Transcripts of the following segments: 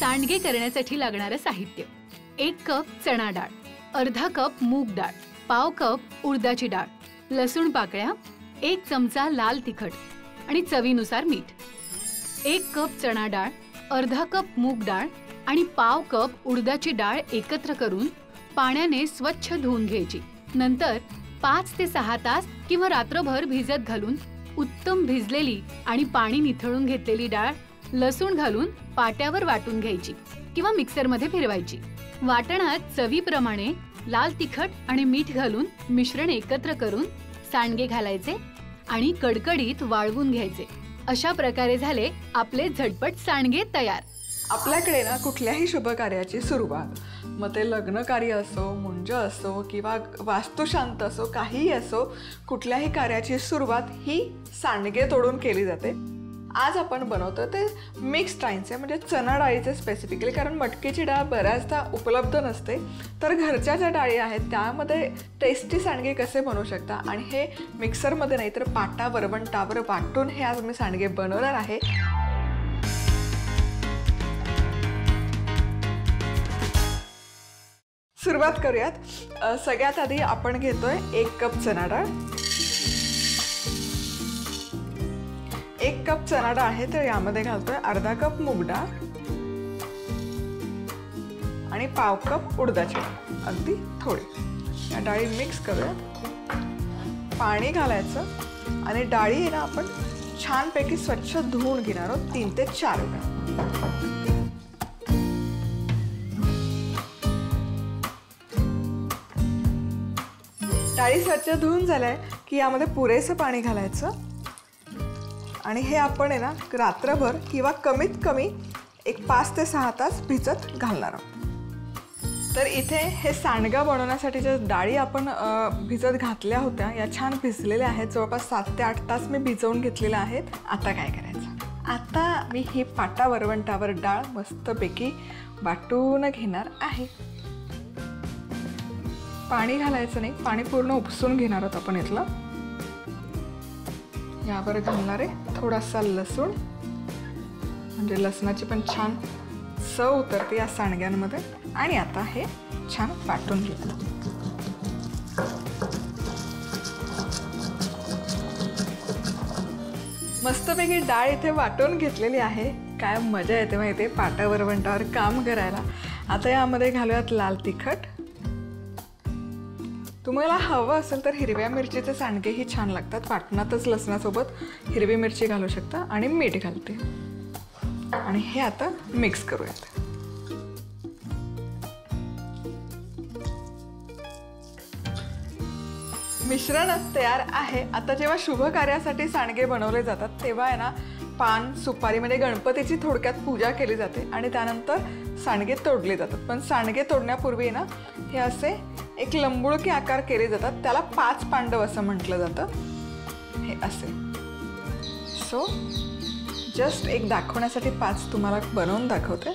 सांडगे करण्यासाठी लागणारं साहित्य: 1 कप चणा डाळ, अर्धा कप मूग डाळ, पाव कप उडदाची डाळ, लसूण पाकळ्या, 1 चमचा लाल तिखट आणि चवीनुसार मीठ. 1 कप चणा डाळ, अर्धा कप मूग डाळ आणि पाव कप उडदाची डाळ एकत्र करून पाण्याने स्वच्छ धुवून घ्यायची. नंतर 5 ते 6 तास किंवा रात्रभर भिजत घालून उत्तम भिजलेली आणि पाणी निथळून घेतलेली डाळ लसूण घालून पाट्यावर वाटून घ्यायची किंवा मिक्सरमध्ये फिरवायची. वाटणात चवीप्रमाणे लाल तिखट आणि मीठ घालून मिश्रण एकत्र करून सांडगे घालायचे आणि कडकडीत वाळवून घ्यायचे. अशा प्रकारे झाले आपले झटपट सांडगे तयार. आपल्याकडे ना कुठल्याही शुभ कार्याची सुरुवात, मग ते लग्न कार्य असो, मुंज असो किंवा वास्तुशांत असो, काहीही असो, कुठल्याही कार्याची सुरुवात ही सांडगे तोडून केली जाते. आज आपण बनवतो ते मिक्स डाळीचे, म्हणजे चणा डाळीचे स्पेसिफिकली, कारण मटकीची डाळ बऱ्याचदा उपलब्ध नसते. तर घरच्या ज्या डाळी आहेत त्यामध्ये टेस्टी सांडगे कसे बनवू शकता, आणि हे मिक्सरमध्ये नाही तर पाटा वरवंटावर वाटून हे आज मी सांडगे बनवणार आहे. सुरुवात करूयात. सगळ्यात आधी आपण घेतोय 1 कप चणा डाळ. 1 कप चणा डाळ आहे तर यामध्ये घालतोय अर्धा कप मूग डाळ आणि पाव कप उडदाची डाळ, अगदी थोडी. या डाळी मिक्स करूयात. पाणी घालायचं आणि डाळी आहे ना आपण छानपैकी स्वच्छ धुवून घेणार आहोत 3 ते 4 वेळा. डाळी स्वच्छ धुवून झालाय की यामध्ये पुरेसं पाणी घालायचं आणि हे आपण आहे ना रात्रभर किंवा कमीत कमी 5 ते 6 तास भिजत घालणार आहोत. तर इथे हे सांडगा बनवण्यासाठी ज्या डाळी आपण भिजत घातल्या होत्या या छान भिजलेल्या आहेत. जवळपास 7 ते 8 तास मी भिजवून घेतलेल्या आहेत. आता काय करायचं, आता मी ही पाटा वरवंटावर डाळ मस्तपैकी वाटून घेणार आहे. पाणी घालायचं नाही, पाणी पूर्ण उपसून घेणार आहोत आपण इथलं. यावर घालणार आहे थोडासा लसूण, म्हणजे लसणाची पण छान चव उतरते या सांडग्यांमध्ये. आणि आता हे छान वाटून घेऊ. मस्तपैकी डाळ इथे वाटून घेतलेली आहे. काय मजा येते माहिती आहे पाटा वरवंटावर काम करायला. आता यामध्ये घालूयात लाल तिखट. तुम्हाला हवं असेल तर हिरव्या मिरचीचे सांडगेही छान लागतात. वाटणातच लसणासोबत हिरवी मिरची घालू शकता. आणि मीठ घालते आणि हे आता मिक्स करूयात. मिश्रण तयार आहे. आता जेव्हा शुभ कार्यासाठी सांडगे बनवले जातात तेव्हा आहे ना पान सुपारी, म्हणजे गणपतीची थोडक्यात पूजा केली जाते आणि त्यानंतर सांडगे तोडले जातात. पण सांडगे तोडण्यापूर्वी ना हे असे एक लंबुळकी आकार केले जातात. त्याला 5 पांडव असं म्हटलं जातं. हे असे. सो जस्ट एक दाखवण्यासाठी 5 तुम्हाला बनवून दाखवते.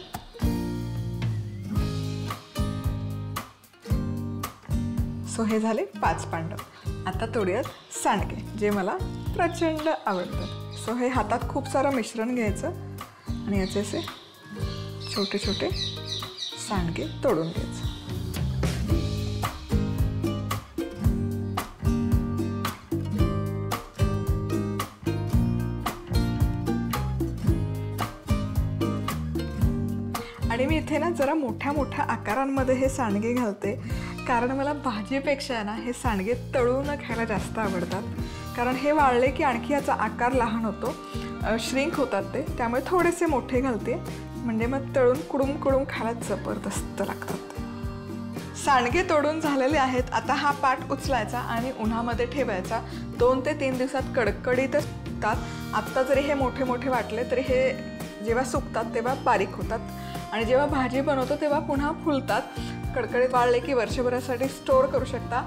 सो हे झाले 5 पांडव. आता तोडूयात सांडगे, जे मला प्रचंड आवडतात. सो हे हातात खूप सारं मिश्रण घ्यायचं आणि याचे असे छोटे छोटे सांडगे तोडून घ्यायचे. आणि मी इथे ना जरा मोठ्या मोठ्या आकारांमध्ये हे सांडगे घालते, कारण मला भाजीपेक्षा ना हे सांडगे तळून खायला जास्त आवडतात. कारण हे वाळले की आणखी याचा आकार लहान होतो, श्रिंक होतात ते. त्यामुळे थोडेसे मोठे घालते, म्हणजे मग तळून कुडूम कुडूम खायला जबरदस्त लागतात. सांडगे तोडून झालेले आहेत. आता हा पाट उचलायचा आणि उन्हामध्ये ठेवायचा. 2 ते 3 दिवसात कडकडीतच सुकतात. आत्ता जरी हे मोठे मोठे वाटले तरी हे जेव्हा सुकतात तेव्हा बारीक होतात आणि जेव्हा भाजी बनवतो तेव्हा पुन्हा फुलतात. कडकडीत वाळले की वर्षभरासाठी स्टोअर करू शकता.